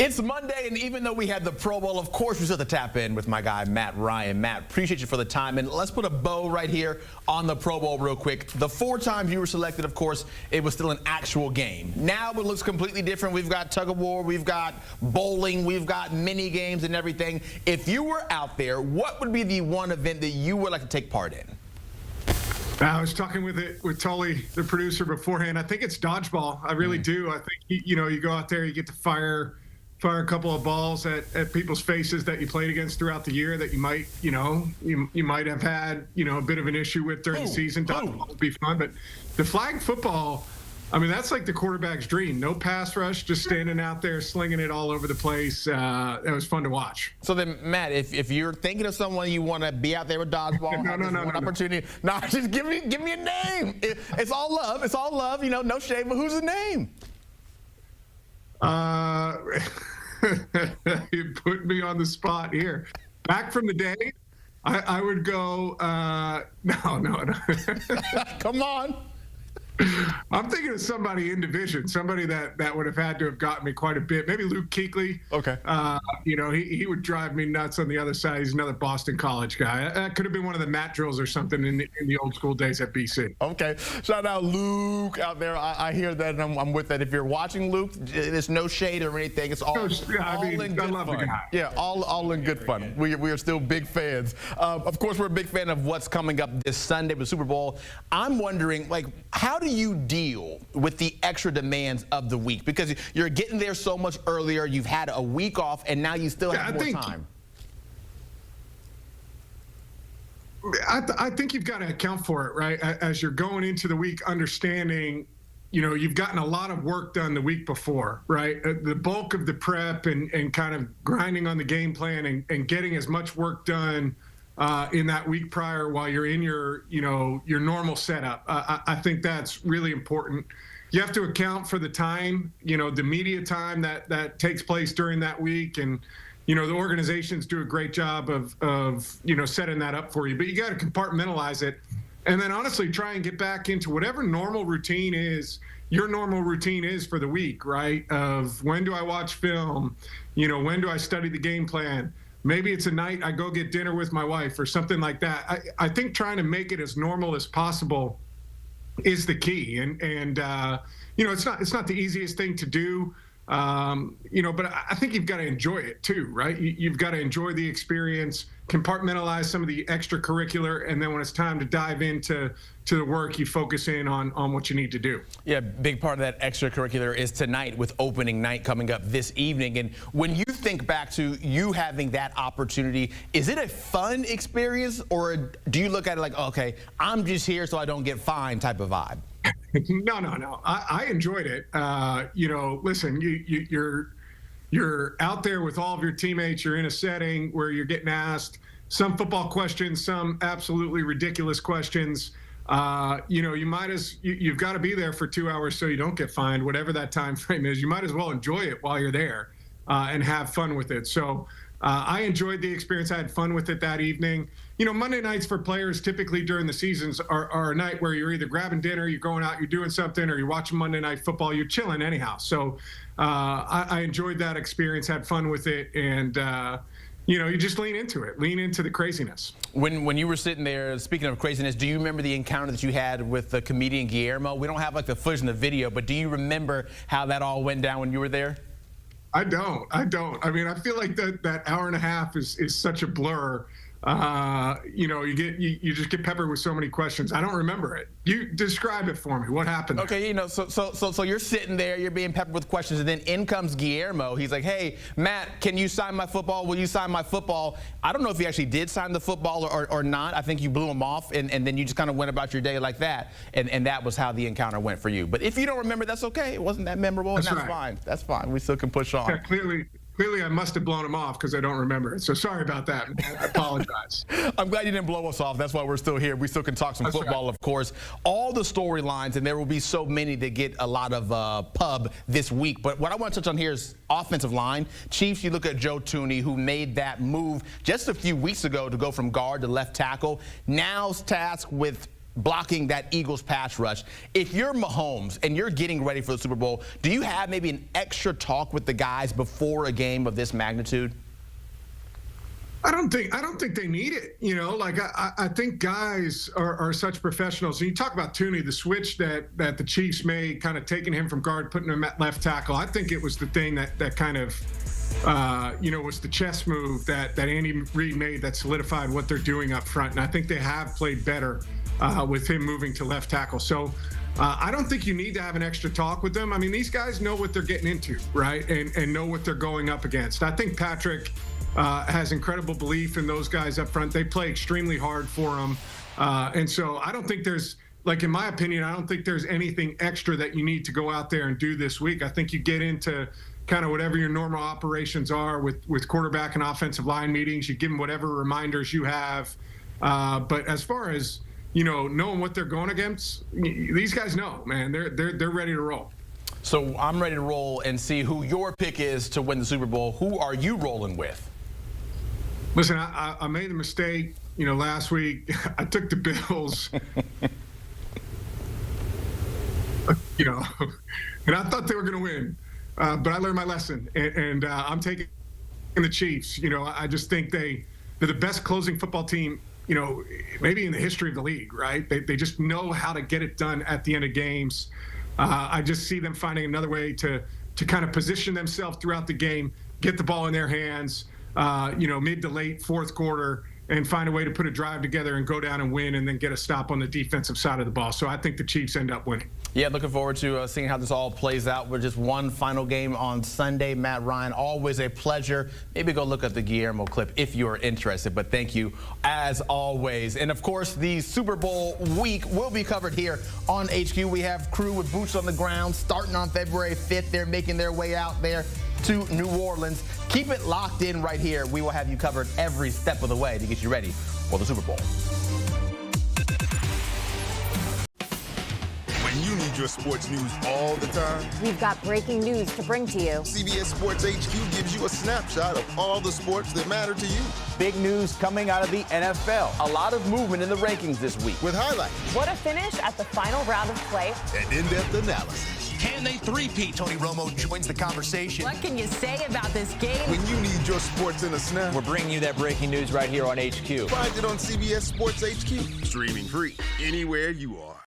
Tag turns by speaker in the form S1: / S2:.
S1: It's Monday, and even though we had the Pro Bowl, of course, we still have to tap in with my guy, Matt Ryan. Matt, appreciate you for the time, and let's put a bow right here on the Pro Bowl real quick. The 4 times you were selected, of course, it was still an actual game. Now it looks completely different. We've got tug of war, we've got bowling, we've got mini games and everything. If you were out there, what would be the one event that you would like to take part in?
S2: I was talking with Tully, the producer, beforehand. I think it's dodgeball. I really do. I think, you go out there, you get to fire a couple of balls at people's faces that you played against throughout the year that you might, you might have had, a bit of an issue with during the season. Dodgeball would be fun, but the flag football, I mean, that's like the quarterback's dream. No pass rush, just standing out there, slinging it all over the place. It was fun to watch.
S1: So then, Matt, if you're thinking of someone you want to be out there with dodgeball, no, opportunity. No, just give me a name. It's all love. It's all love. No shame. But who's the name?
S2: You put me on the spot here. Back from the day, I would go. No.
S1: Come on.
S2: I'm thinking of somebody in division, somebody that would have had to have gotten me quite a bit. Maybe Luke Kuechly.
S1: Okay.
S2: He would drive me nuts on the other side. He's another Boston College guy. That could have been one of the Matt drills or something in the old school days at BC.
S1: Okay. Shout out Luke out there. I hear that, and I'm with that. If you're watching Luke, there's no shade or anything. It's all, all in good fun. Yeah, all in good fun. We are still big fans. Of course, we're a big fan of what's coming up this Sunday with Super Bowl. I'm wondering, how do you deal with the extra demands of the week? Because you're getting there so much earlier, you've had a week off, and now you still have more time.
S2: I think you've got to account for it, right? As you're going into the week, understanding, you've gotten a lot of work done the week before, right? The bulk of the prep and kind of grinding on the game plan and getting as much work done in that week prior while you're in your normal setup. I think that's really important. You have to account for the time, the media time that takes place during that week. And, the organizations do a great job of setting that up for you. But you got to compartmentalize it. And then honestly, try and get back into whatever normal routine is, your normal routine is for the week, right? Of when do I watch film? When do I study the game plan? Maybe it's a night I go get dinner with my wife or something like that. I think trying to make it as normal as possible is the key. And it's not the easiest thing to do, but I think you've got to enjoy it too, right? You've got to enjoy the experience, compartmentalize some of the extracurricular, and then when it's time to dive into the work, you focus in on what you need to do.
S1: Yeah, big part of that extracurricular is tonight with opening night coming up this evening. And when you think back to you having that opportunity, is it a fun experience, or do you look at it like, okay, I'm just here so I don't get fined type of vibe?
S2: No. I enjoyed it. Listen, you're out there with all of your teammates. You're in a setting where you're getting asked some football questions, some absolutely ridiculous questions. You've got to be there for 2 hours so you don't get fined, whatever that time frame is. You might as well enjoy it while you're there and have fun with it. So I enjoyed the experience. I had fun with it that evening. Monday nights for players typically during the seasons are a night where you're either grabbing dinner, you're going out, you're doing something, or you're watching Monday Night Football. You're chilling anyhow. So I enjoyed that experience, had fun with it, and you just lean into it, lean into the craziness.
S1: When you were sitting there, speaking of craziness, do you remember the encounter that you had with the comedian Guillermo? We don't have the footage in the video, but do you remember how that all went down when you were there?
S2: I don't. I mean, I feel like that hour and a half is such a blur. You just get peppered with so many questions. I don't remember it. You describe it for me. What happened there?
S1: Okay, so you're sitting there, you're being peppered with questions, and then in comes Guillermo. He's like, hey, Matt, can you sign my football? Will you sign my football? I don't know if he actually did sign the football or not. I think you blew him off, and then you just kind of went about your day like that, and that was how the encounter went for you. But if you don't remember, that's okay. It wasn't that memorable, and that's fine. That's fine. We still can push on.
S2: Yeah, Clearly, I must have blown him off because I don't remember it. So sorry about that. I apologize.
S1: I'm glad you didn't blow us off. That's why we're still here. We still can talk some football, of course. All the storylines, and there will be so many that get a lot of pub this week. But what I want to touch on here is offensive line. Chiefs, you look at Joe Thuney, who made that move just a few weeks ago to go from guard to left tackle. Now's tasked with blocking that Eagles pass rush. If you're Mahomes and you're getting ready for the Super Bowl, do you have maybe an extra talk with the guys before a game of this magnitude?
S2: I don't think they need it. You know, like I think guys are such professionals. And you talk about Tooney, the switch that the Chiefs made, kind of taking him from guard, putting him at left tackle. I think it was the thing that kind of, was the chess move that Andy Reid made that solidified what they're doing up front. And I think they have played better with him moving to left tackle. So I don't think you need to have an extra talk with them. I mean, these guys know what they're getting into, right? And know what they're going up against. I think Patrick has incredible belief in those guys up front. They play extremely hard for him. And so I don't think there's, like, in my opinion, I don't think there's anything extra that you need to go out there and do this week. I think you get into kind of whatever your normal operations are with quarterback and offensive line meetings. You give them whatever reminders you have. But as far as, knowing what they're going against, these guys know, man, they're ready to roll.
S1: So I'm ready to roll and see who your pick is to win the Super Bowl. Who are you rolling with?
S2: Listen, I made a mistake, last week. I took the Bills, and I thought they were going to win. But I learned my lesson, and I'm taking the Chiefs. I just think they're the best closing football team, maybe in the history of the league, right? They just know how to get it done at the end of games. I just see them finding another way to kind of position themselves throughout the game, get the ball in their hands, mid to late fourth quarter, and find a way to put a drive together and go down and win, and then get a stop on the defensive side of the ball. So I think the Chiefs end up winning.
S1: Yeah, looking forward to seeing how this all plays out. With just one final game on Sunday. Matt Ryan, always a pleasure. Maybe go look at the Guillermo clip if you're interested. But thank you, as always. And, of course, the Super Bowl week will be covered here on HQ. We have crew with boots on the ground starting on February 5th. They're making their way out there to New Orleans. Keep it locked in right here. We will have you covered every step of the way to get you ready for the Super Bowl.
S3: When you need your sports news all the time,
S4: we've got breaking news to bring to you.
S3: CBS Sports HQ gives you a snapshot of all the sports that matter to you.
S5: Big news coming out of the NFL. A lot of movement in the rankings this week.
S3: With highlights.
S4: What a finish at the final round of play.
S3: And in-depth analysis.
S6: Can they three-peat? Tony Romo joins the conversation.
S4: What can you say about this game?
S3: When you need your sports in a snap,
S5: we're bringing you that breaking news right here on HQ.
S3: Find it on CBS Sports HQ. Streaming free anywhere you are.